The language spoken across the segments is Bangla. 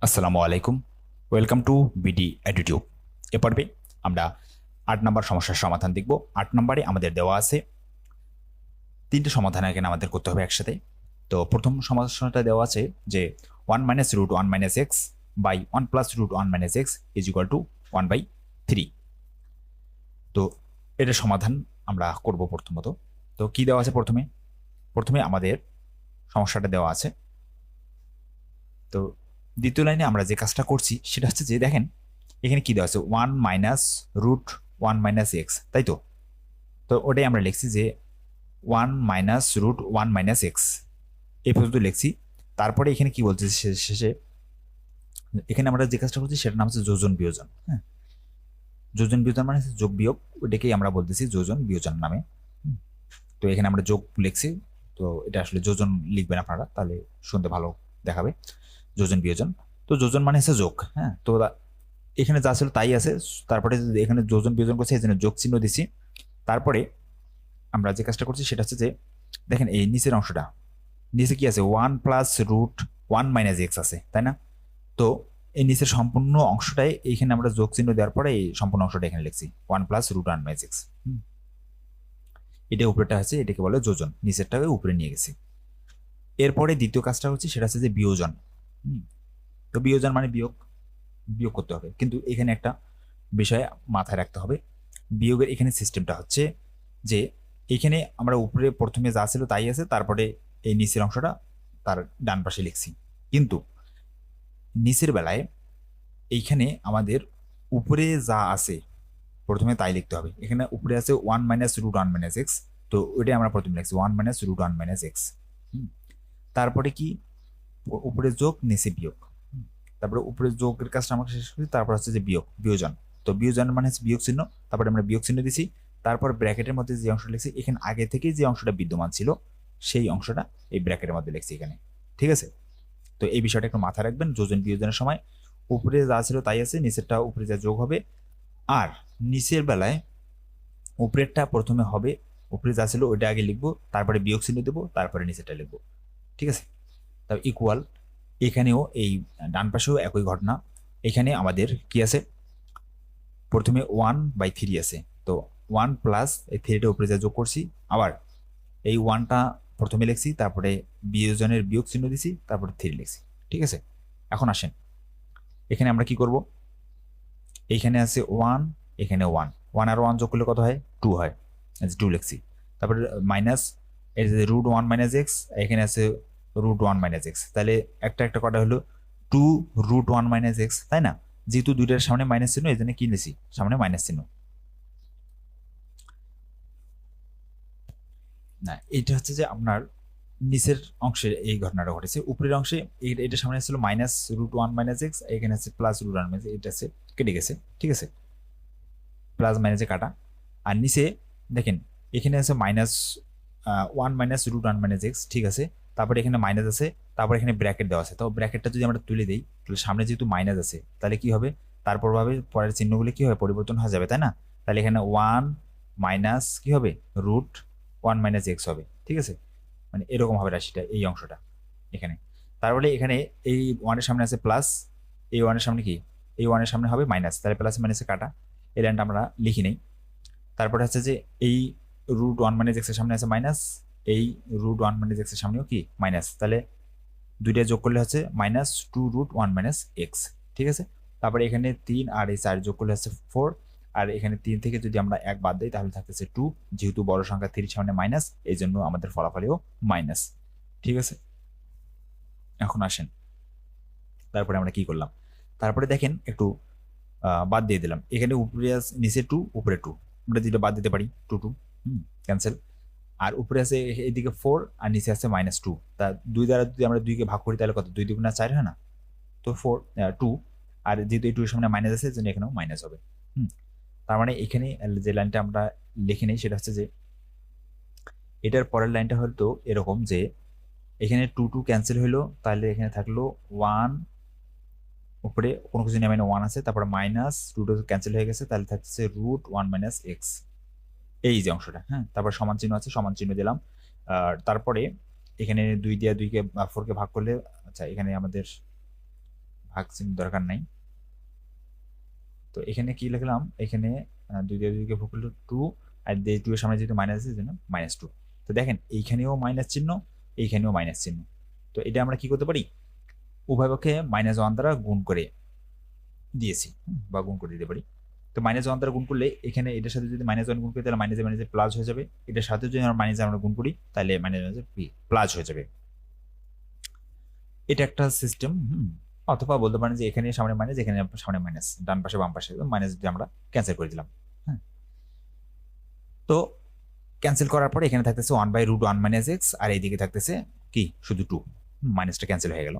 আসসালামু আলাইকুম। Welcome to BD attitude. এ পর্বে আমরা ৮ নম্বর সমস্যার সমাধান দেখব। ৮ নম্বরে আমাদের দেওয়া আছে তিনটে সমাধান এখানে আমাদের করতে হবে একসাথে। তো প্রথম সমস্যাটা দেওয়া আছে যে 1 - √1 - x by 1 + √1 - x is equal to 1/3। তো এটার সমাধান আমরা করব প্রথমত। তো কি দেওয়া আছে প্রথমে প্রথমে আমাদের সমস্যাটা দেওয়া আছে। তো দ্বিতীয় লাইনে আমরা যে কাজটা করছি সেটা হচ্ছে যে দেখেন এখানে কি দেওয়া আছে 1 - √1 - x, তাই তো। তো ওটাই আমরা লিখছি যে 1 - √1 - x এই পর্যন্ত লিখছি। তারপরে এখানে কি বলছে শেষে এখানে আমরা যে কাজটা করছি সেটার নাম হচ্ছে যোজন বিয়োজন। হ্যাঁ, যোজন বিয়োজন মানে হচ্ছে যোগ বিয়োগ, ওটাকেই আমরা বলতেছি যোজন বিয়োজন নামে। হুম, তো এখানে আমরা যোগ লিখছি। তো এটা আসলে যোজন লিখবেন আপনারা, তাহলে শুনতে ভালো দেখাবে। যোজন বিয়োজন, তো যোজন মানে হচ্ছে যোগ। হ্যাঁ, তো এখানে যা ছিল তাই আছে। তারপরে এখানে যোজন বিয়োজন করছে এই জন্য যোগ চিহ্ন দিছি। তারপরে আমরা যে কাজটা করছি সেটা হচ্ছে যে দেখেন এই নিচের অংশটা, নিচে কি আছে 1 + √1 - x আছে, তাই না। তো এই নিচের সম্পূর্ণ অংশটাই এইখানে আমরা যোগ চিহ্ন দেওয়ার পরে এই সম্পূর্ণ অংশটা এখানে লিখছি 1 + √1 - x। এটা উপরেটা আছে, এটাকে বলে যোজন, নিচেরটাকে উপরে নিয়ে গেছি। এরপরে দ্বিতীয় কাজটা হচ্ছে সেটা হচ্ছে যে বিয়োজন। তো বিয়োজন মানে বিয়োগ, বিয়োগ করতে হবে। কিন্তু এখানে একটা বিষয় মাথায় রাখতে হবে। বিয়োগের এখানে সিস্টেমটা হচ্ছে যে এখানে আমরা উপরে প্রথমে যা ছিল তাই আছে, তারপরে এই নিচের অংশটা তার ডান পাশে লিখছি। কিন্তু নিচের বেলায় এইখানে আমাদের উপরে যা আছে প্রথমে তাই লিখতে হবে। এখানে উপরে আছে 1 - √1 - x, তো ওইটাই আমরা প্রথমে লিখছি 1 - √1 - x। তারপরে কি উপরে যোগ নিচে বিয়োগ। তারপরে উপরে যোগের কাজটা আমরা শেষ করি, তারপর হচ্ছে যে বিয়োগ বিয়োজন। তো বিয়োজন মানে হচ্ছে বিয়োগ চিহ্ন, তারপরে আমরা বিয়োগ চিহ্ন দিছি। তারপর ব্র্যাকেটের মধ্যে যে অংশটা লিখছি এখানে আগে থেকে যে অংশটা বিদ্যমান ছিল সেই অংশটা এই ব্র্যাকেটের মধ্যে লিখছি এখানে। ঠিক আছে, তো এই বিষয়টা একটু মাথায় রাখবেন। যোজন বিয়োজনের সময় উপরে যা ছিল তাই আছে, নিচেরটা উপরে যা যোগ হবে। আর নিচের বেলায় উপরেরটা প্রথমে হবে, উপরে যা ছিল ওইটা আগে লিখবো, তারপরে বিয়োগ চিহ্ন দেবো, তারপরে নিচেরটা লিখবো। ঠিক আছে, তাও ইকুয়াল এখানেও এই ডান পাশেও একই ঘটনা। এখানে আমাদের কি আছে, প্রথমে 1/3 আছে। তো 1 + এই 3টা উপরে যা যোগ করছি, আবার এই 1টা প্রথমে লিখছি, তারপরে বিয়োজনের বিয়োগ চিহ্ন দিছি, তারপরে 3 লিখছি। ঠিক আছে, এখন আসেন এখানে আমরা কি করব। এইখানে আছে 1, এখানে 1, 1 আর 1 যোগ করলে কত হয়, 2 হয়। 2 লিখছি। তারপরে মাইনাস এই যে √1 - x, এখানে আছে √1 - x, তাহলে একটা একটা কটা হলো 2 √1 - x, তাই না। যেহেতু দুইটার সামনে মাইনাস চিহ্ন, এই জন্য কি নিয়েছি সামনে মাইনাস চিহ্ন। না, এটা হচ্ছে যে আপনার নিচের অংশে এই ঘটনাটা ঘটেছে। উপরের অংশে এটার সামনে ছিল -√1 - x, এখানে আছে +√1 - x, এটা আছে কেটে গেছে। ঠিক আছে, প্লাস মাইনাসে কাটা। আর নিচে দেখেন এখানে আছে -1 - √1 - x, ঠিক আছে। তারপরে এখানে মাইনাস আছে, তারপর এখানে ব্র্যাকেট দেওয়া আছে। তো ব্র্যাকেটটা যদি আমরা তুলে দিই, তাহলে সামনে যেহেতু মাইনাস আছে তাহলে কি হবে, তারপর ভাবে পরের চিহ্নগুলো কি হবে, পরিবর্তন হয়ে যাবে, তাই না। তাহলে এখানে 1 মাইনাস কি হবে, √1 - x হবে। ঠিক আছে, মানে এরকম হবে রাশিটা, এই অংশটা এখানে। তারপরে এখানে এই ওয়ানের সামনে আছে প্লাস, এই ওয়ানের সামনে কি, এই ওয়ানের সামনে হবে মাইনাস, তাহলে প্লাস মাইনাসে কাটা। এই লাইনটা আমরা লিখি নেই। তারপরে হচ্ছে যে এই √1 - x এর সামনে আছে মাইনাস, এই √1 - x এর সামনেও কি মাইনাস, তাহলে দুইটা যোগ করলে হচ্ছে -2 √1 - x। ঠিক আছে, তারপরে এখানে 3 আর এই 4 যোগ করলে হচ্ছে 4। আর এখানে 3 থেকে যদি আমরা 1 বাদ দিই তাহলে থাকতেছে 2। যেহেতু বড় সংখ্যা 3 সামনে মাইনাস, এই জন্য আমাদের ফলাফলেও মাইনাস। ঠিক আছে, এখন আসেন তারপরে আমরা কি করলাম। তারপরে দেখেন একটু বাদ দিয়ে দিলাম। এখানে উপরে নিচে 2, উপরে 2, আমরা যেটা বাদ দিতে পারি 2 2, ক্যান্সেল। আর উপরে আছে এদিকে 4 আর নিচে আছে -2। তা 2 দ্বারা যদি আমরা 2 কে ভাগ করি তাহলে কত, 2 2 গুণা 4 হয় না। তো 4 2, আর যেহেতু এই 2 এর সামনে মাইনাস আছে এজন্য এখানেও মাইনাস হবে। তার মানে এখানে যে লাইনটা আমরা লিখে নেই সেটা হচ্ছে যে এটার পরের লাইনটা হয়তো এরকম যে এখানে 2 2 ক্যান্সেল হলো, তাহলে এখানে থাকলো 1, উপরে কোনো কিছু নেমে 1 আছে, তারপরে -2 ক্যান্সেল হয়ে গেছে, তাহলে থাকছে √1 - x, এই যে অংশটা। হ্যাঁ, তারপর সমান চিহ্ন আছে, সমান চিহ্ন দিলাম। আর তারপরে এখানে 2 দিয়ে 2 কে 4 কে ভাগ করলে, আচ্ছা এখানে আমাদের ভাগ চিহ্ন দরকার নাই। তো এখানে কি লিখলাম, এখানে 2 দিয়ে 2 কে ভাগ করলে 2, আর 2 এর সামনে যেহেতু মাইনাস আছে জন্য -2। তো দেখেন এইখানেও মাইনাস চিহ্ন, এইখানেও মাইনাস চিহ্ন। তো এটা আমরা কি করতে পারি, উভয় পক্ষে -1 দ্বারা গুণ করে দিয়েছি, বা গুণ করে দিতে পারি। তো -1 দ্বারা গুণ করলে এখানে এটার সাথে যদি -1 গুণ করি তাহলে মাইনাসে মাইনাসে প্লাস হয়ে যাবে, এটার সাথে যদি আমরা আমরা গুণ করি তাহলে মাইনাসে প্লাস হয়ে যাবে। এটা একটা সিস্টেম। অথবা বলতে পারেন যে এখানে সামনে মাইনাস, এখানে সামনে মাইনাস, ডান পাশে বাম পাশে মাইনাস দিয়ে আমরা ক্যান্সেল করে দিলাম। হ্যাঁ, তো ক্যান্সেল করার পরে এখানে থাকতেছে 1/√1 - x, আর এইদিকে থাকতেছে কি শুধু 2, মাইনাসটা ক্যান্সেল হয়ে গেল।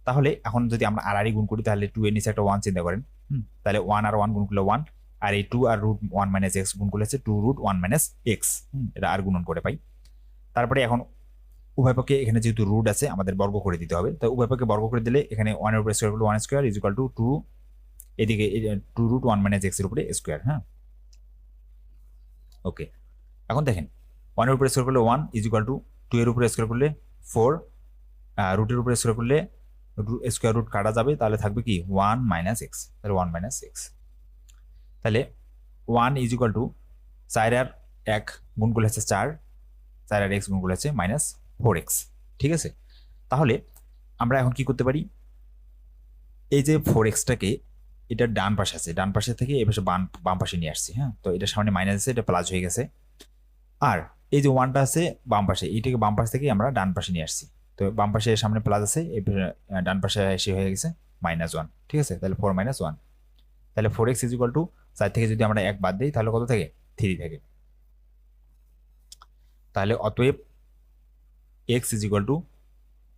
তাহলে এখন যদি আমরা আর গুণ করি তাহলে 2 এর নিচে একটা 1 চিন্তা করেন, তাহলে 1 আর 1 গুণ করলে 1, আর এই 2 আর √1 - x গুণ করলে হচ্ছে 2√1 - x, এটা আর গুণন করে পাই। তারপরে এখন উভয় পক্ষে এখানে যেহেতু রুট আছে আমাদের বর্গ করে দিতে হবে, তো উভয় পক্ষে বর্গ করে দিলে এখানে 1 এর উপরে স্কয়ার করলে 1 স্কয়ার ইজ ইকুয়াল টু 2, এদিকে 2√1 - x এর উপরে স্কয়ার। হ্যাঁ, ওকে। এখন দেখেন 1 এর উপরে স্কয়ার করলে 1 ইজ ইকুয়াল টু 2 এর উপরে স্কয়ার করলে 4, রুটের উপরে স্কয়ার করলে স্কয়ার রুট কাটা যাবে, তাহলে থাকবে কি 1 - x, তাহলে 1 - x। তাহলে 1 ইজ ইকুয়াল টু 4 আর 1 গুণ করলে হচ্ছে 4, 4 আর x গুণ করলে হচ্ছে -4x। ঠিক আছে, তাহলে আমরা এখন কি করতে পারি, এই যে 4x-টাকে এটা ডান পাশে আছে, ডান পাশে থেকে এই পাশে বাম পাশে নিয়ে আসছি। হ্যাঁ, তো এটা সামনে মাইনাস আছে, এটা প্লাস হয়ে গেছে। আর এই যে 1টা আছে বাম পাশে, এইটাকে বাম পাশ থেকে আমরা ডান পাশে নিয়ে আসছি। তো বাম পাশে সামনে প্লাস আছে, ডান পাশে এসে হয়ে গেছে -1। ঠিক আছে, তাহলে 4 - 1, তাহলে 4x ইজ ইকুয়াল টু 4 থেকে যদি আমরা 1 বাদ দিই তাহলে কত থাকে, 3 থাকে। তাহলে অতএব x ইজ ইকুয়াল টু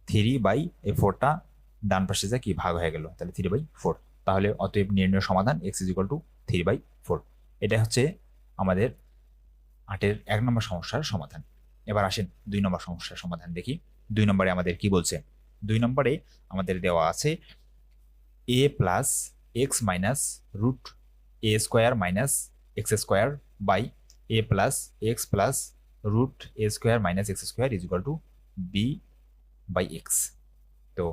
3/4টা ডান পাশে যা কি ভাগ হয়ে গেল, তাহলে 3/4। তাহলে অতএব নির্ণয় সমাধান x ইজ ইকুয়াল টু 3/4। এটা হচ্ছে আমাদের 8-এর 1 নম্বর সমস্যার সমাধান। এবার আসেন 2 নম্বর সমস্যার সমাধান দেখি। 2 নম্বরে আমাদের কি বলছে, 2 নম্বরে আমাদের দেওয়া আছে a plus x minus root a square minus x square by a plus x plus root a square minus x square is equal to b/x। তো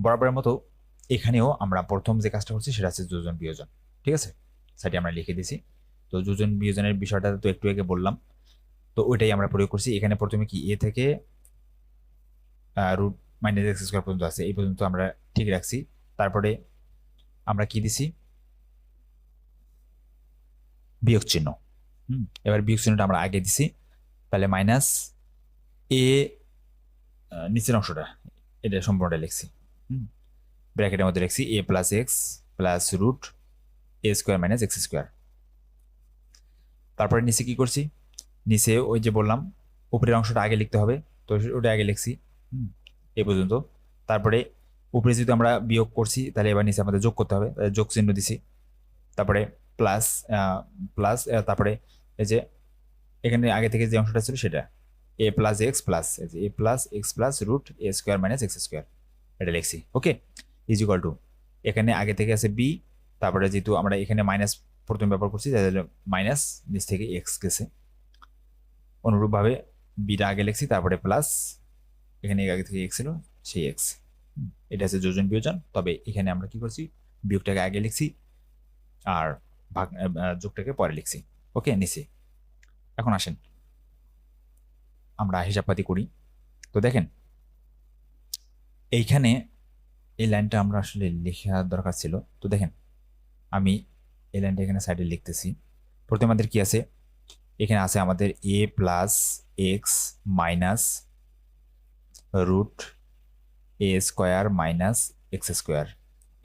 বরাবরের মতো এখানেও আমরা প্রথম যে কাজটা করছি সেটা হচ্ছে যোজন বিয়োজন। ঠিক আছে, সাইডে আমরা লিখে দিছি। তো যোজন বিয়োজনের বিষয়টা তো একটু আগে বললাম, তো ওইটাই আমরা প্রয়োগ করছি। এখানে প্রথমে কি a থেকে রুট মাইনাস এক্স স্কোয়ার পর্যন্ত আছে, এই পর্যন্ত আমরা ঠিক রাখছি। তারপরে আমরা কি দিছি, বিয়োগ চিহ্ন। এবার বিয়োগ চিহ্নটা আমরা আগে দিছি, তাহলে মাইনাস এ নিচের অংশটা এটা সম্পূর্ণটা লিখছি, ব্র্যাকেটের মধ্যে লিখছি a plus x plus root a square minus x square. তারপরে নিচে কি করছি, নিচে ওই যে বললাম উপরের অংশটা আগে লিখতে হবে, তো ওটা আগে লিখছি এ পর্যন্ত। তারপরে উপরে যদি আমরা বিয়োগ করছি তাহলে এবার নিচে আমাদের যোগ করতে হবে, যোগ চিহ্ন দিছি। তারপরে প্লাস প্লাস, তারপরে এই যে এখানে আগে থেকে যে অংশটা ছিল সেটা a plus x plus a plus x plus root a square minus x square, এটা লিখছি। ওকে, ইজ ইকুয়াল টু এখানে আগে থেকে আছে b, তারপরে যেহেতু আমরা এখানে মাইনাস প্রথমে ব্যবহার করছি তাহলে মাইনাস নিচ থেকে এক্স গেছে, অনুরূপভাবে বিটা আগে লিখছি, তারপরে প্লাস এখানে আগে থেকে এক্স ছিল সেই এক্স। এটা হচ্ছে যোজন বিয়োজন। তবে এখানে আমরা কি করছি, বিয়োগটাকে আগে লিখছি আর ভাগ যোগটাকে পরে লিখছি। ওকে, নিচে এখন আসেন আমরা হিসাবপাতি করি। তো দেখেন এইখানে এই লাইনটা আমরা আসলে লেখা দরকার ছিল। তো দেখেন আমি এই লাইনটা এখানে সাইডে লিখতেছি। প্রথমে আমাদের কি আছে, এখানে আছে আমাদের a plus x minus root a square minus x square,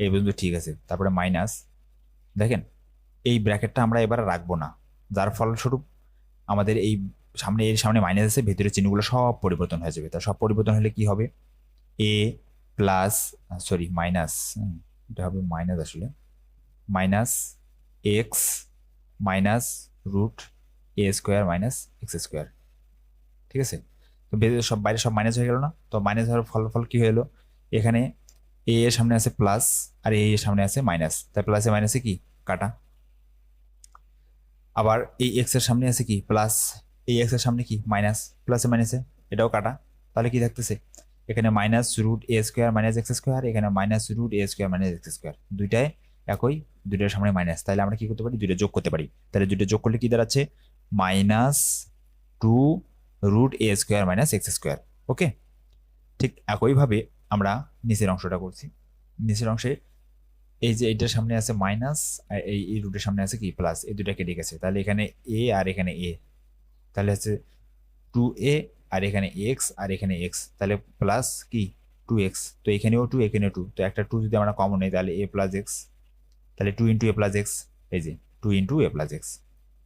এই পর্যন্ত ঠিক আছে। তারপরে মাইনাস, দেখেন এই ব্র্যাকেটটা আমরা এবার রাখবো না, যার ফলস্বরূপ আমাদের এই সামনে এর সামনে মাইনাস আছে, ভেতরের চিহ্নগুলো সব পরিবর্তন হয়ে যাবে। তা সব পরিবর্তন হলে কি হবে, a প্লাস সরি মাইনাস, এটা হবে মাইনাস আসলে minus x minus root a square minus x square. ঠিক আছে, তো সব বাইরে সব মাইনাস হয়ে গেল না, তো মাইনাস হওয়ার ফল কি হলো, এখানে a এর সামনে আছে প্লাস আর a এর সামনে আছে মাইনাস, তাই প্লাসে মাইনাসে কি কাটা। আবার এই এক্স এর সামনে আছে কি প্লাস, এই এক্স এর সামনে কি মাইনাস, প্লাসে মাইনাসে এটাও কাটা। তাহলে কি থাকতেছে, এখানে minus root A square minus x square, এখানে minus root A square minus x square, দুইটাই একই, দুইটার সামনে মাইনাস, তাহলে আমরা কি করতে পারি, দুইটা যোগ করতে পারি। তাহলে দুইটা যোগ করলে কি দাঁড়াচ্ছে, minus two root A square minus x square. ওকে, ঠিক একইভাবে আমরা নিচের অংশটা করছি। নিচের অংশে এই যে এইটার সামনে আছে মাইনাস, আর এই রুটের সামনে আছে কি প্লাস, এই দুটা কেটে গেছে, তাহলে এখানে এ আর এখানে এ, তাহলে হচ্ছে 2a আর এখানে এক্স আর এখানে এক্স, তাহলে প্লাস কি 2x, তো এখানেও 2 এখানেও 2, তো একটা 2 যদি আমরা কমন নেই তাহলে a প্লাস এক্স, তাহলে 2 ইন্টু এ প্লাস এক্স, এই যে 2 ইন্টু এ প্লাস এক্স,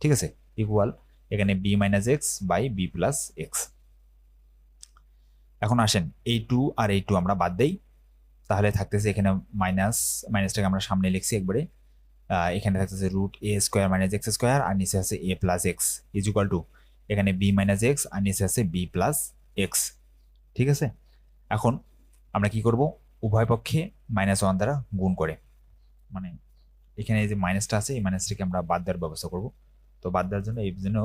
ঠিক আছে, ইকুয়াল এখানে b minus x by B plus x. এখন আসেন এই 2 আর এই 2 আমরা বাদ দেই, তাহলে থাকতেছে এখানে মাইনাসটাকে আমরা সামনে লিখছি একবারে, এখানে থাকতেছে root A square minus x square, আর নিচে আছে A plus X is equal to এখানে বি মাইনাস এক্স আর নিচে আছে বি প্লাস এক্স। ঠিক আছে, এখন আমরা কি করব, উভয় পক্ষে -1 দ্বারা গুণ করে, মানে এখানে এই যে মাইনাসটা আছে এই মাইনাসটাকে আমরা বাদ দেওয়ার ব্যবস্থা করব। তো বাদ দেওয়ার জন্য এই জন্য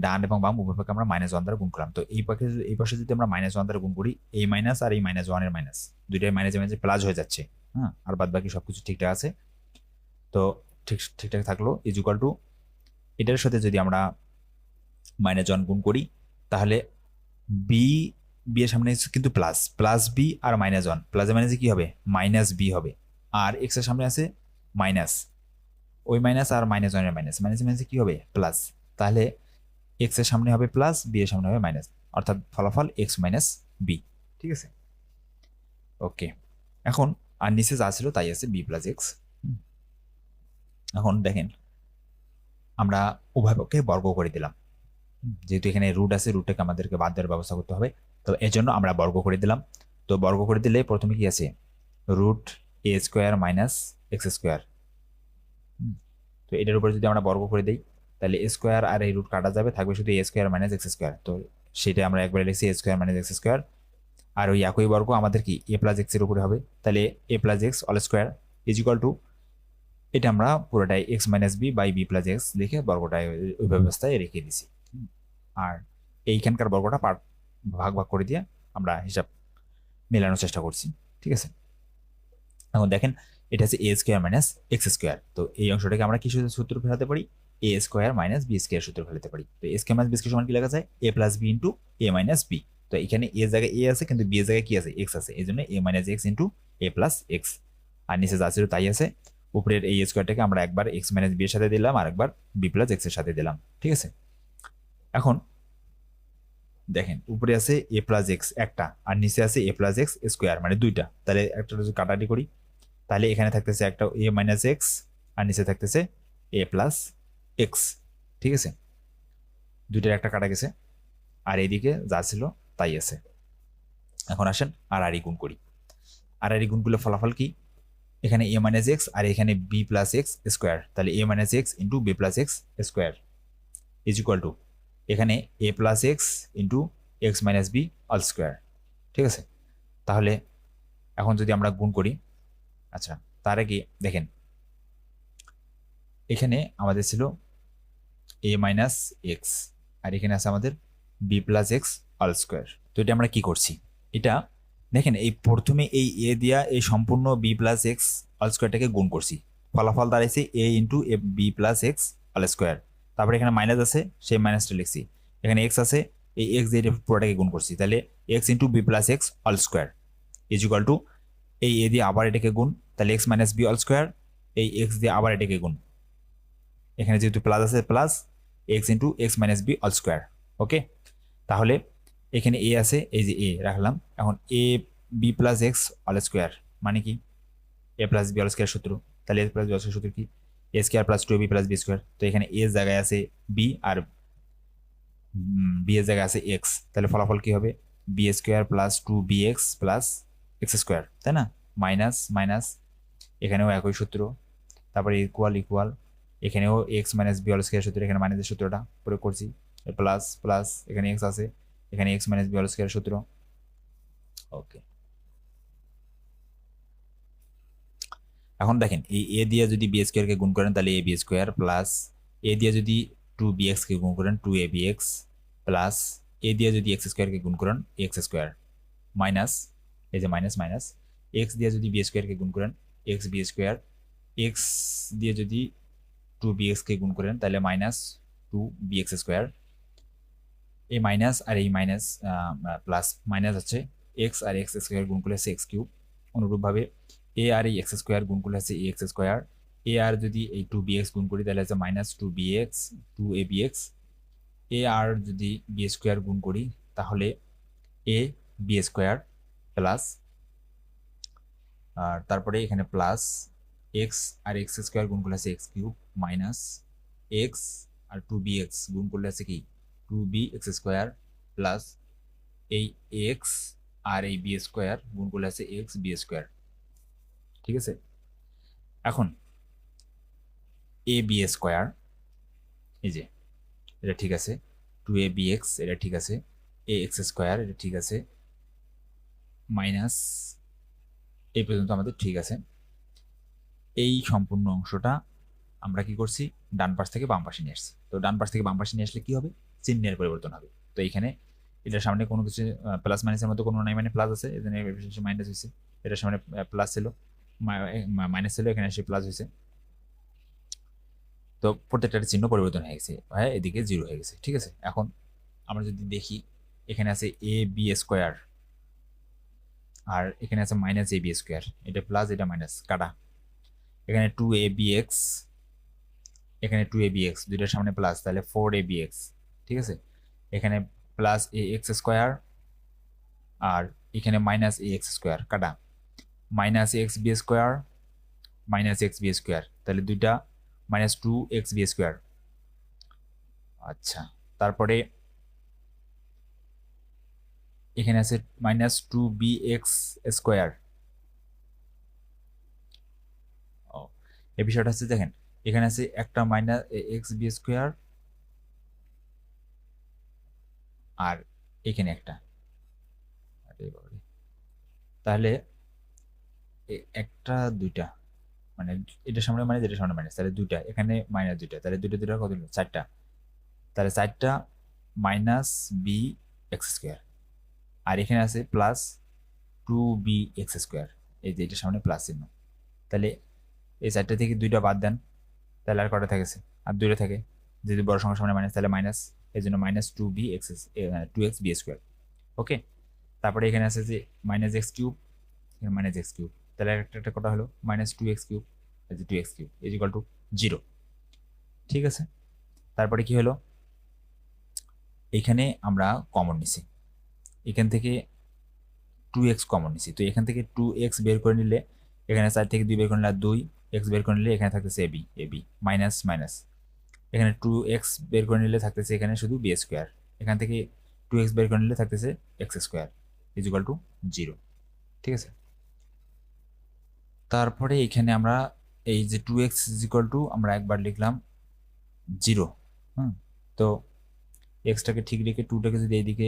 ডান এবং বাম উভয় পক্ষে আমরা -1 দ্বারা গুণ করলাম। তো এই পাশে যদি আমরা -1 দ্বারা গুণ করি, এই মাইনাস আর এই -1 এর মাইনাস দুইটাই মাইনাসে মাইনাসে প্লাস হয়ে যাচ্ছে, হ্যাঁ, আর বাদ বাকি সবকিছু ঠিকঠাক আছে। তো ঠিকঠাক থাকলো, ইজ ইকুয়াল টু এটার সাথে যদি আমরা -1 গুণ করি, তাহলে বি এর সামনে কিন্তু প্লাস বি আর -1, প্লাসে মাইনাসে কি হবে, মাইনাস বি হবে, আর এক্স এর সামনে আছে মাইনাস, ওই মাইনাস আর -1 এর মাইনাসে মাইনাসে কি হবে, প্লাস, তাহলে এক্স এর সামনে হবে প্লাস, বি এর সামনে হবে মাইনাস, অর্থাৎ ফলাফল এক্স মাইনাস বি। ঠিক আছে, ওকে, এখন আর নিচে যা ছিল তাই আছে বি প্লাস এক্স। এখন দেখেন আমরা উভয় পক্ষে বর্গ করে দিলাম, যেহেতু এখানে রুট আছে, রুটটাকে আমাদেরকে বাদ দেওয়ার ব্যবস্থা করতে হবে, তো এর জন্য আমরা বর্গ করে দিলাম। তো বর্গ করে দিলে প্রথমে কি আছে, root A square minus x square, তো এটার উপরে যদি আমরা বর্গ করে দিই তাহলে এ স্কোয়ার আর এই রুট কাটা যাবে, থাকবে শুধু এ স্কোয়ার মাইনাস এক্স স্কোয়ার, তো সেটা আমরা একবারে লিখছি এ স্কোয়ার মাইনাস এক্স স্কোয়ার, আর ওই একই বর্গ আমাদের কি এ প্লাস এক্স এর উপরে হবে, তাহলে A plus x all square is equal to, এটা আমরা পুরোটাই X minus B by B plus X লিখে বর্গটায় ওই ব্যবস্থায় রেখে দিছি, আর এইখানকার বর্গটা ভাগ করে দিয়ে আমরা হিসাব মেলানোর চেষ্টা করছি। ঠিক আছে, এখন দেখেন এটা হচ্ছে এ স্কোয়ার মাইনাস এক্স স্কোয়ার, তো এই অংশটাকে আমরা কি সূত্র ফেলাতে পারি, এ স্কোয়ার মাইনাস বি স্কোয়ার সূত্র ফেলাতে পারি। তো এ স্কোয়ার মাইনাস বি স্কোয়ার সমান কি লেখা যায়, এ প্লাস বি ইন্টু এ মাইনাস বি, তো এখানে এ জায়গায় এ আছে কিন্তু বি এর জায়গায় কি আছে, এক্স আছে, এই জন্য এ মাইনাস এক্স ইন্টু এ প্লাস এক্স, আর নিচে যা ছিল তাই আছে, উপরের এই স্কোয়ারটাকে আমরা একবার এক্স মাইনাস বি এর সাথে দিলাম আর একবার বি প্লাস এক্স এর সাথে দিলাম। ঠিক আছে, এখন দেখেন উপরে আছে এ প্লাস এক্স একটা, আর নিচে আছে এ প্লাস এক্স স্কোয়ার, মানে দুইটা, তাহলে একটা যদি কাটাকাটি করি তাহলে এখানে থাকতেছে একটা এ মাইনাস এক্স আর নিচে থাকতেছে এ প্লাস এক্স। ঠিক আছে, দুইটার একটা কাটা গেছে, আর এইদিকে যা ছিল তাই আছে। এখন আসেন আর গুণ করি, আর গুণ করলে ফলাফল কি, এখানে এ মাইনাস এক্স আর এখানে বি প্লাস এক্স স্কোয়ার, তাহলে A minus X into B plus x square is equal to এখানে A plus X into X minus B all square. ঠিক আছে, তাহলে এখন যদি আমরা গুণ করি, আচ্ছা তার আগে দেখেন এখানে আমাদের ছিল এ মাইনাস এক্স আর এখানে আছে আমাদের b plus x all square. তো এটা আমরা কি করছি, এটা দেখেন এই প্রথমে এই এ দিয়া এই সম্পূর্ণ বি প্লাস এক্স অল স্কোয়ারটাকে গুণ করছি, ফলাফল দাঁড়াইছে A into A B plus x all square, তারপরে এখানে মাইনাস আছে সেই মাইনাসটা লিখছি, এখানে এক্স আছে এই এক্স দিয়ে পুরোটাকে গুণ করছি, তাহলে X into B plus x all square is equal to এই এ দিয়ে আবার এটাকে গুণ, তাহলে X minus B all square, এই এক্স দিয়ে আবার এটাকে গুণ, এখানে যেহেতু প্লাস আছে plus X into X minus B all square. Okay, তাহলে এখানে এ আছে, এই যে এ রাখলাম, এখন A B plus x all square মানে কি, A plus B all square সূত্র, তাহলে A plus B all square সূত্র কি, A square plus two B plus B square, তো এখানে এ জায়গায় আছে বি আর বি এর জায়গায় আছে এক্স, তাহলে ফলাফল কি হবে, b square plus two B x plus x square, তাই না, মাইনাস মাইনাস, এখানেও একই সূত্র, তারপরে ইকুয়াল ইকুয়াল, এখানেও x minus B all square সূত্র, এখানে মাইনাসের সূত্রটা প্রয়োগ করছি, প্লাস প্লাস এখানে এক্স আছে, এখানে x minus B all square সূত্র। ওকে, এখন দেখেন এই এ দিয়ে যদি বি স্কোয়ারকে গুণ করেন তাহলে এ বি স্কোয়ার প্লাস এ দিয়ে যদি টু বি এক্সকে গুণ করেন টু এ বি এক্স প্লাস এ দিয়ে যদি এক্স স্কোয়ারকে গুণ করেন এক্স স্কোয়ার মাইনাস, এই যে মাইনাস মাইনাস, এক্স দিয়ে যদি বি স্কোয়ারকে গুণ করেন এক্স বি স্কোয়ার, এক্স দিয়ে যদি টু বি এক্সকে গুণ করেন তাহলে minus two B x square, এই মাইনাস আর এই মাইনাস প্লাস মাইনাস হচ্ছে এক্স আর এক্স স্কোয়ার গুণ করলে হচ্ছে এক্স কিউব। অনুরূপভাবে এ আর এই এক্স স্কোয়ার গুণ করলে হচ্ছে এ এক্স স্কোয়ার, এ আর যদি এই টু বি এক্স গুণ করি তাহলে হচ্ছে minus two B X two A B X, A আর যদি বি স্কোয়ার গুণ করি তাহলে এ বি স্কোয়ার প্লাস, আর তারপরে এখানে প্লাস এক্স আর এক্স স্কোয়ার গুণ করলে আছে এক্স কিউব মাইনাস এক্স আর টু বি এক্স গুণ করলে আছে কি two B x square plus এই এক্স আর এই বি স্কোয়ার গুণ করলে আছে এক্স বি স্কোয়ার। ঠিক আছে, এখন এ বি স্কোয়ার, এই যে এটা ঠিক আছে, টু এ বি এক্স এটা ঠিক আছে, এ এক্স স্কোয়ার এটা ঠিক আছে, মাইনাস এই পর্যন্ত আমাদের ঠিক আছে। এই সম্পূর্ণ অংশটা আমরা কি করছি, ডান পাশ থেকে বাম পাশে নিয়ে আসছি। তো ডান পাশ থেকে বাম পাশে নিয়ে আসলে কি হবে, চিহ্নের পরিবর্তন হবে। তো এইখানে এটার সামনে কোনো কিছু প্লাস মাইনাসের মধ্যে কোনো নাই, মানে প্লাস আছে, এখানে মাইনাস হয়েছে, এটার সামনে প্লাস ছিল, মাইনাস ছিল, এখানে এসে প্লাস হয়েছে। তো প্রত্যেকটার চিহ্ন পরিবর্তন হয়ে গেছে, হ্যাঁ এদিকে জিরো হয়ে গেছে। ঠিক আছে, এখন আমরা যদি দেখি এখানে আছে এ বি স্কোয়ার আর এখানে আছে মাইনাস এ বি স্কোয়ার, এটা প্লাস এটা মাইনাস কাটা, এখানে টু এ বি এক্স, এখানে টু এ বি এক্স দুইটার সামনে প্লাস, তাহলে ফোর এ বি এক্স। ঠিক আছে, এখানে প্লাস এ এক্স স্কোয়ার আর এখানে মাইনাস এ এক্স স্কোয়ার কাটা, minus X B square minus X B square, তাহলে দুইটা minus two X B square. আচ্ছা, তারপরে এখানে আছে minus two B x square. ও, এই বিষয়টা হচ্ছে দেখেন, এখানে আছে একটা মাইনাস এক্স বি স্কোয়ার আর এখানে একটা, তাহলে একটা দুইটা মানে এটার সামনে মাইনাস এটার সামনে মাইনাস, তাহলে দুইটা এখানে মাইনাস দুইটা, তাহলে দুইটা দুইটা কত হলো চারটা, তাহলে চারটা মাইনাস বি এক্স স্কোয়ার, আর এখানে আছে plus two B x square, এই যে এটার সামনে প্লাস চিহ্ন, তাহলে এই চারটা থেকে দুইটা বাদ দেন, তাহলে আর কটা থাকেছে, আর দুইটা থাকে, যদি বড় সংখ্যার সামনে মাইনাস তাহলে মাইনাস, এই জন্য minus two B X two X B square. Okay, তারপরে এখানে আছে যে minus X cube, minus X cube, তাহলে একটা একটা কটা হলো মাইনাস টু এক্স কিউব, এই যে two x cube is equal to zero. ঠিক আছে, তারপরে কি হলো, এখানে আমরা কমন নিছি, এখান থেকে টু এক্স কমন নিছি, তো এখান থেকে টু এক্স বের করে নিলে এখানে চার থেকে দুই বের করে নিলে দুই এক্স বের করে নিলে এখানে থাকতেছে এবি, এবি মাইনাস মাইনাস, এখানে টু এক্স বের করে নিলে থাকতেছে এখানে শুধু বি স্কোয়ার, এখান থেকে টু এক্স বের করে নিলে থাকতেছে x square is equal to zero. ঠিক আছে, তারপরে এখানে আমরা এই যে two x is equal to আমরা একবার লিখলাম জিরো। তো এক্সটাকে ঠিক রেখে টুটাকে যদি এইদিকে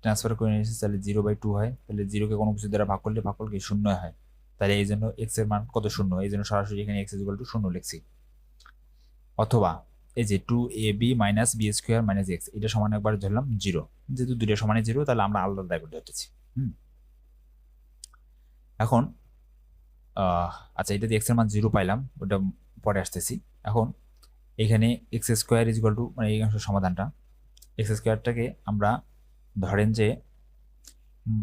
ট্রান্সফার করে নিয়েছি তাহলে জিরো বাই টু হয়, তাহলে জিরোকে কোনো কিছু দ্বারা ভাগ করলে ভাগফল কি শূন্য হয়, তাহলে এই জন্য এক্স এর মান কত শূন্য, এই জন্য সরাসরি এখানে এক্স ইজ ইকুয়াল টু শূন্য লিখছি। অথবা এই যে two A B minus B square minus X, এটা সমান একবার ধরলাম জিরো, যেহেতু দুইটা সমানে জিরো তাহলে আমরা আলাদা আলাদা করে ধরতেছি। এখন আচ্ছা, এটা দিয়ে এক্স এর মান জিরো পাইলাম, ওটা পরে আসতেছি। এখন এখানে x square is equal two মানে এই অংশের সমাধানটা, এক্স স্কোয়ারটাকে আমরা ধরেন যে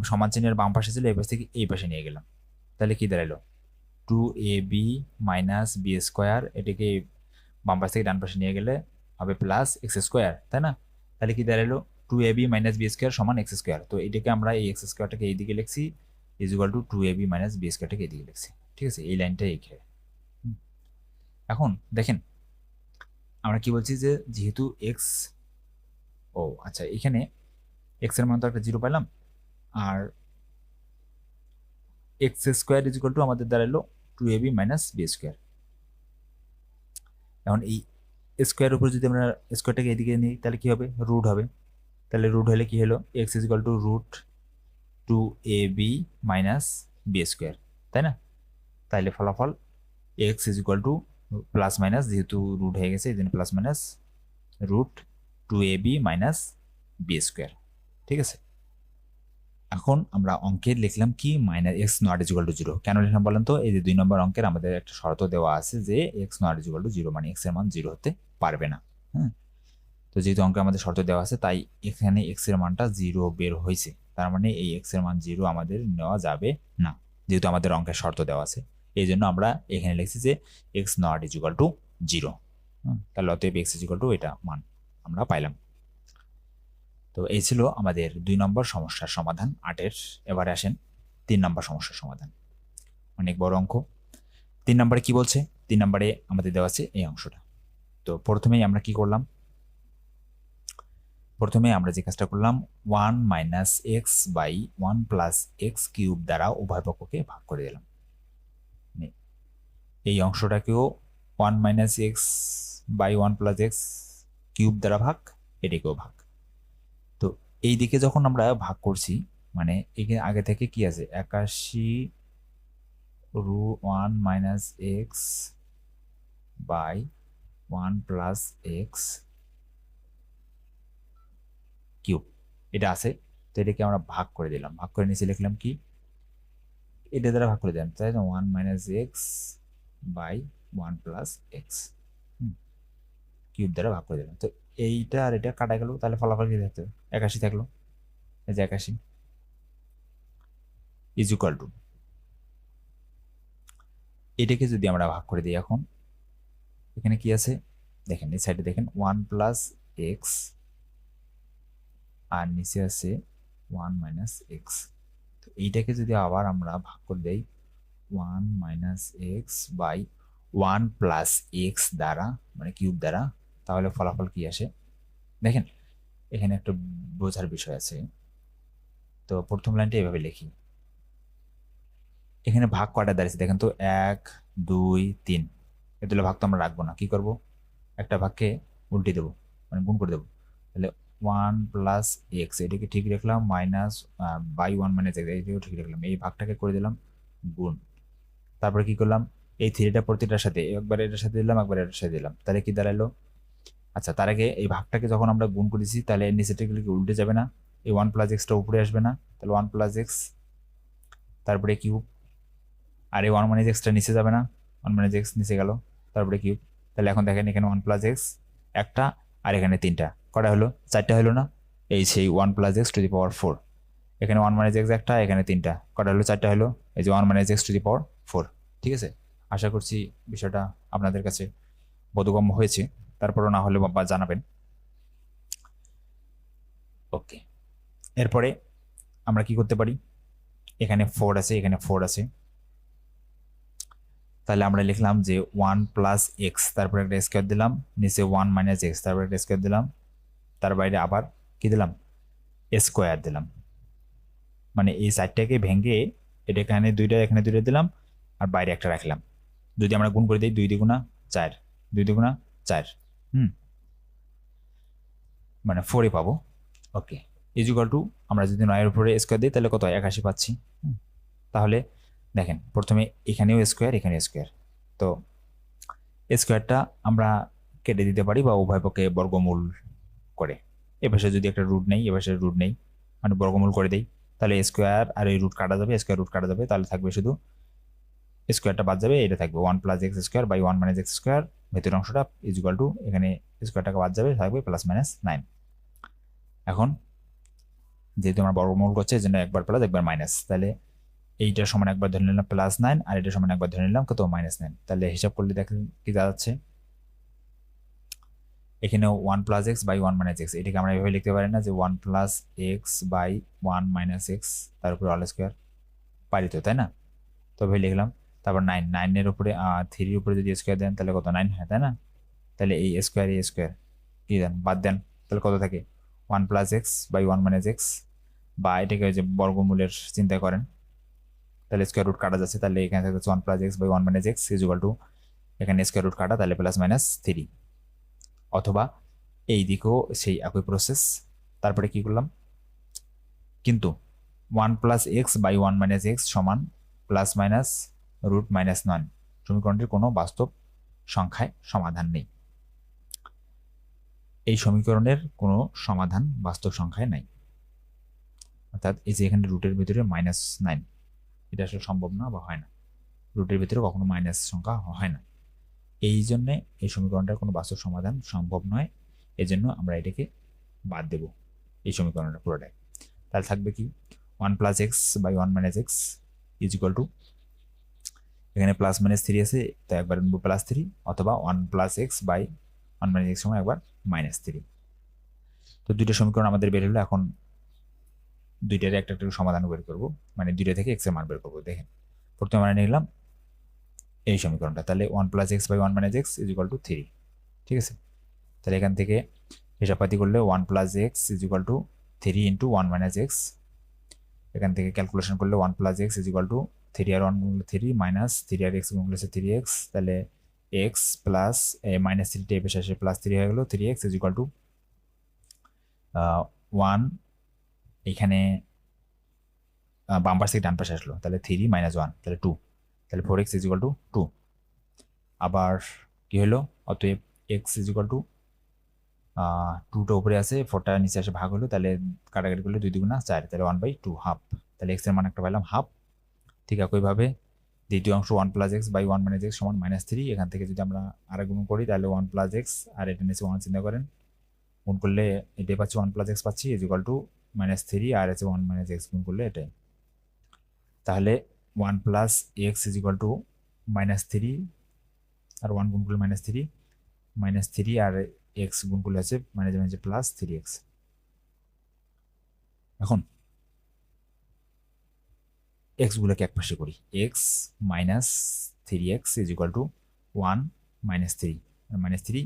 সমান চিহ্নের বাম পাশে ছিল, এই পাশ থেকে এই পাশে নিয়ে গেলাম, তাহলে কি দাঁড়ালো two A B minus B square, এটাকে বাম পাশ থেকে ডান পাশে নিয়ে গেলে হবে প্লাস এক্স স্কোয়ার, তাই না? তাহলে কি দাঁড়ালো two A B minus B square সমান এক্স স্কোয়ার, তো এটাকে আমরা এই এক্স স্কোয়ারটাকে এইদিকে লিখছি is equal to two A B minus B স্কোয়ারটাকে এইদিকে লিখছি। ঠিক আছে, এই লাইনটা এইখানে। এখন দেখেন আমরা কি বলছি যে যেহেতু এক্স, ও আচ্ছা, এখানে এক্স এর মান তো একটা জিরো পাইলাম, আর x square is equal to আমাদের দাঁড়ালো two A B minus B square. এখন এই স্কোয়ার উপর যদি আমরা স্কোয়ারটাকে এদিকে নিই তাহলে কি হবে, রুট হবে, তাহলে রুট হলে কি হলো x is equal to root two A B minus B square, তাই না? তাহলে ফলাফল x is equal to plus minus, যেহেতু রুট হয়ে গেছে এই জন্য plus minus root two A B minus B square. ঠিক আছে, এখন আমরা অঙ্কে লিখলাম কি minus x not is equal to zero. কেন লিখলাম বলেন তো? এই যে 2 নম্বর অঙ্কের আমাদের একটা শর্ত দেওয়া আছে যে x not is equal to zero, মানে এক্স এর মান জিরো হতে পারবে না। হ্যাঁ, তো যেহেতু অঙ্কে আমাদের শর্ত দেওয়া আছে তাই এখানে এক্স এর মানটা জিরো বের হয়েছে, তার মানে এই এক্স এর মান জিরো আমাদের নেওয়া যাবে না, যেহেতু আমাদের অঙ্কের শর্ত দেওয়া আছে। এই জন্য আমরা এখানে লিখছি যে x not is equal to zero. তাহলে অতএব এক্স ইজ ইকুয়াল টু এটা মান আমরা পাইলাম। তো এই ছিল আমাদের 2 নম্বর সমস্যার সমাধান 8-এর। এবারে আসেন 3 নম্বর সমস্যার সমাধান। অনেক বড় অঙ্ক। 3 নম্বরে কি বলছে? 3 নম্বরে আমাদের দেওয়া আছে এই অংশটা। তো প্রথমেই আমরা কি করলাম? প্রথমে আমরা যে কাজটা করলাম 1 minus x by 1 plus x cube দ্বারা উভয় পক্ষকে ভাগ করে দিলাম। এই অংশটাকেও 1 minus x by 1 plus x cube দ্বারা ভাগ, এটাকেও ভাগ। তো এই দিকে যখন আমরা ভাগ করছি, মানে এখানে আগে থেকে কি আছে 81 minus x by 1 plus x cube, এটা আছে। তো এটাকে আমরা ভাগ করে দিলাম, ভাগ করে নিচে লিখলাম কি এটা দ্বারা ভাগ করে দিলাম, তাই না? 1 minus x by 1 plus x cube দ্বারা ভাগ করে দিলাম। তো এইটা আর এটা কাটা গেল, তাহলে ফলাফল কি থাকতো? 81 থাকলো। এই যে 81 ইজ ইকুয়াল টু, এটাকে যদি আমরা ভাগ করে দিই, এখন এখানে কি আছে দেখেন, এই সাইডে দেখেন 1 প্লাস এক্স আর নিচে আছে 1 মাইনাস এক্স। তো এইটাকে যদি আবার আমরা ভাগ করে দেই 1 minus x by 1 plus x দ্বারা, মানে কিউব দ্বারা, তাহলে ফলাফল কি আসে দেখেন। এখানে একটা বোঝার বিষয় আছে। তো প্রথম লাইনটা এভাবে লিখি, এখানে ভাগ কয়টা দাঁড়িয়েছে দেখেন তো, 1 2 3। এগুলো ভাগ তো আমরা রাখবো না, কি করব? একটা ভাগকে উল্টে দেবো, মানে গুণ করে দেবো। তাহলে 1 প্লাস এক্স এটাকে ঠিক রাখলাম, মাইনাস বাই 1 মাইনাস এক্স এটাকেও ঠিক রাখলাম, এই ভাগটাকে করে দিলাম গুণ। তারপরে কি করলাম, এই থ্রিটা প্রতিটার সাথে একবার এটার সাথে দিলাম, একবার এটার সাথে দিলাম, তাহলে কি দাঁড়ালো? আচ্ছা, তার আগে এই ভাগটাকে যখন আমরা গুণ করেছি তাহলে নিচেটা কি উল্টে যাবে না? এই 1 প্লাস এক্সটা উপরে আসবে না? তাহলে 1 প্লাস এক্স তারপরে কিউব, আর এই 1 মাইনাস এক্সটা নিচে যাবে না? 1 মাইনাস এক্স নিচে গেল, তারপরে কিউব। তাহলে এখন দেখেন এখানে 1 প্লাস এক্স একটা, আর এখানে 3টা, কটা হলো? 4টা হলো না? এই সেই 1 প্লাস এক্স টু দি পাওয়ার 4। এখানে 1 মাইনাস এক্স একটা, এখানে 3টা, কটা হলো? 4টা হলো। এই যে 1 মাইনাস এক্স টু দি পাওয়ার 4। ঠিক আছে, আশা করছি বিষয়টা আপনাদের কাছে বোধগম্য হয়েছে। তারপরও না হলে বাবা জানাবেন। ওকে, এরপরে আমরা কি করতে পারি? এখানে 4 আছে, এখানে 4 আছে, তাহলে আমরা লিখলাম যে 1 প্লাস এক্স, তারপরে একটা স্কোয়ার দিলাম, নিচে 1 মাইনাস এক্স, তারপরে একটা স্কোয়ার দিলাম, তার বাইরে আবার কি দিলাম? স্কোয়ার দিলাম। মানে এই সাইডটাকে ভেঙে এটা এখানে দুইটা দিলাম, আর বাইরে একটা রাখলাম। যদি আমরা গুণ করে দিই 2 দ্বিগুণা 4, 2 দ্বিগুণা 4, মানে 4 পাবো। ওকে, ইজ ইকুয়াল টু, আমরা যদি 9-এর উপরে স্কোয়ার দিই তাহলে কত হয়? 81 পাচ্ছি। তাহলে দেখেন প্রথমে এখানেও স্কোয়ার, এখানে স্কোয়ার, তো স্কোয়ারটা আমরা কেটে দিতে পারি বা উভয় পক্ষে বর্গমূল করে, এ পাশে যদি একটা রুট নেই, এ পাশে রুট নেই, মানে বর্গমূল করে দেই, তাহলে স্কোয়ার আর এই রুট কাটা যাবে, স্কোয়ার রুট কাটা যাবে, তাহলে থাকবে শুধু স্কোয়ারটা বাদ যাবে, এটা থাকবে 1 plus x square by 1 minus x square, ভেতরের অংশটা ইজ ইকুয়াল টু, এখানে স্কোয়ারটাকে বাদ যাবে, থাকবে প্লাস মাইনাস 9। এখন যেহেতু আমরা বর্গমূল করছি এই জন্য একবার প্লাস একবার মাইনাস, তাহলে এইটার সমান একবার ধরে নিলাম +9, আর এটার সমান একবার ধরে নিলাম কত? -9। তাহলে হিসাব করলে দেখেন কি দাঁড়াচ্ছে, এখানে 1 plus x by 1 minus x, এটাকে আমরা এভাবে লিখতে পারি না যে 1 plus x by 1 minus x তার উপরে অল স্কোয়ার, পারি তো, তাই না? তবে লিখলাম। তারপর 9 এর উপরে 3-এর উপরে যদি স্কোয়ার দেন তাহলে কত? 9 হয়, তাই না? তাহলে এই স্কোয়ার কি দেন? বাদ দেন, তাহলে কত থাকে? 1 plus x by 1 minus x, বা এটাকে যে বর্গমূলের চিন্তা করেন, তাহলে স্কোয়ার রুট কাটা যাচ্ছে, তাহলে এখানে থাকছে 1 plus x by 1 minus x is equal to, এখানে স্কোয়ার রুট কাটা, তাহলে প্লাস মাইনাস 3। অথবা এই দিকেও সেই একই প্রসেস। তারপরে কি করলাম, কিন্তু 1 plus x by 1 minus x সমান প্লাস মাইনাস রুট মাইনাস 9, সমীকরণটির কোনো বাস্তব সংখ্যায় সমাধান নেই। এই সমীকরণের কোনো সমাধান বাস্তব সংখ্যায় নাই, অর্থাৎ এই যে এখানে রুটের ভিতরে -9, এটা আসলে সম্ভব না বা হয় না, রুটের ভিতরে কখনো মাইনাস সংখ্যা হয় না। এই জন্যে এই সমীকরণটার কোনো বাস্তব সমাধান সম্ভব নয়, এজন্য আমরা এটাকে বাদ দেব এই সমীকরণটা পুরোটাই। তাহলে থাকবে কি 1+x/1 - x is equal to, এখানে +-3 আছে তো একবার নেব +3, অথবা 1+x/1 - x সময় একবার -3। তো দুইটা সমীকরণ আমাদের বের হলো। এখন দুইটার একটা একটা সমাধান বের করব, মানে দুইটা থেকে x এর মান বের করবো। দেখেন প্রথমে আমরা নিলাম এই সমীকরণটা, তাহলে 1+x/1 - x is equal two 3, ঠিক আছে। তাহলে এখান থেকে হিসাবপাতি করলে 1+x is equal two 3 × 1 - x, এখান থেকে ক্যালকুলেশন করলে 1+x ইজ ইকুয়াল টু 3 আর 1 গুণ 3 মাইনাস 3 আর x গুণ করলে 3x, তাহলে x প্লাস -3 টেপে শেষে +3 হয়ে গেল, 3x ইজ ইকুয়াল টু 1, এখানে বাম পাশ থেকে ডান পাশে আসলো, তাহলে 3 - 1 তাহলে 2, তাহলে 4x ইজ ইকুয়াল টু 2। আবার কি হলো, অতএব x ইজ ইকুয়াল টু 2টা উপরে আছে, 4টা নিচে আসে ভাগ হলো, তাহলে কাটাকাটি করলে 2 2 4, তাহলে 1/2 হাফ, তাহলে x এর মান একটা পাইলাম হাফ। ঠিক একইভাবে দ্বিতীয় অংশ 1+x/1 - x সমান -3, এখান থেকে যদি আমরা আর গুণ করি তাহলে 1+x আর এটা নিচে 1 চিন্তা করেন, গুণ করলে এটাই পাচ্ছি 1+x পাচ্ছি ইজ ইকুয়াল টু -3 আর আছে 1 - x গুণ করলে এটাই, তাহলে 1+x ইজ ইকুয়াল টু -3 আর 1 গুণ করলে -3, -3 আর x গুণ করলে আছে মানে +3x। এখন x গুলোকে এক পাশে করি, x - 3x is equal two 1 - 3, -3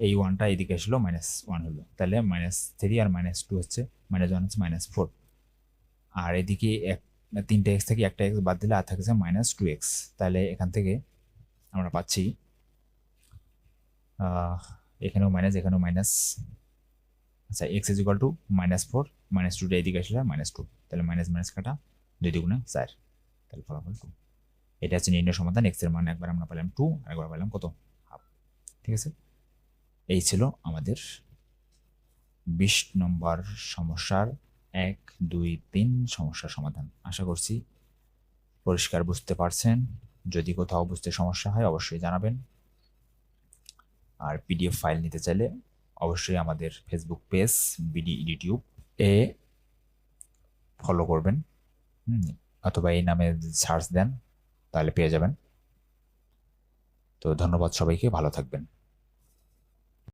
এই 1টা এদিকে আসলো -1 হলো, তাহলে -3 আর -2 হচ্ছে -1 হচ্ছে -4, আর এদিকে 3টা x থেকে একটা x বাদ দিলে আর থাকছে -2x, তাহলে এখান থেকে আমরা পাচ্ছি এখানেও মাইনাস এখানেও মাইনাস, আচ্ছা x ইজ ইকুয়াল টু -4, -2টা এদিকে আসলে -2, তাহলে মাইনাস মাইনাস কাটা 2 × 4, তাহলে ফলাফল 2। এটা হচ্ছে নির্ণয় সমাধান। x এর মান একবার আমরা পেলাম 2 আর একবার পেলাম কত, হাফ। ঠিক আছে, এই ছিল আমাদের 20 নম্বর সমস্যার 1 2 3 সমস্যার সমাধান। আশা করছি পরিষ্কার বুঝতে পারছেন। যদি কোথাও বুঝতে সমস্যা হয় অবশ্যই জানাবেন, আর পিডিএফ ফাইল নিতে চাইলে অবশ্যই আমাদের Facebook page BD YouTube a follow করবেন, অথবা এই নামে সার্চ দেন তাহলে পেয়ে যাবেন। তো ধন্যবাদ সবাইকে, ভালো থাকবেন।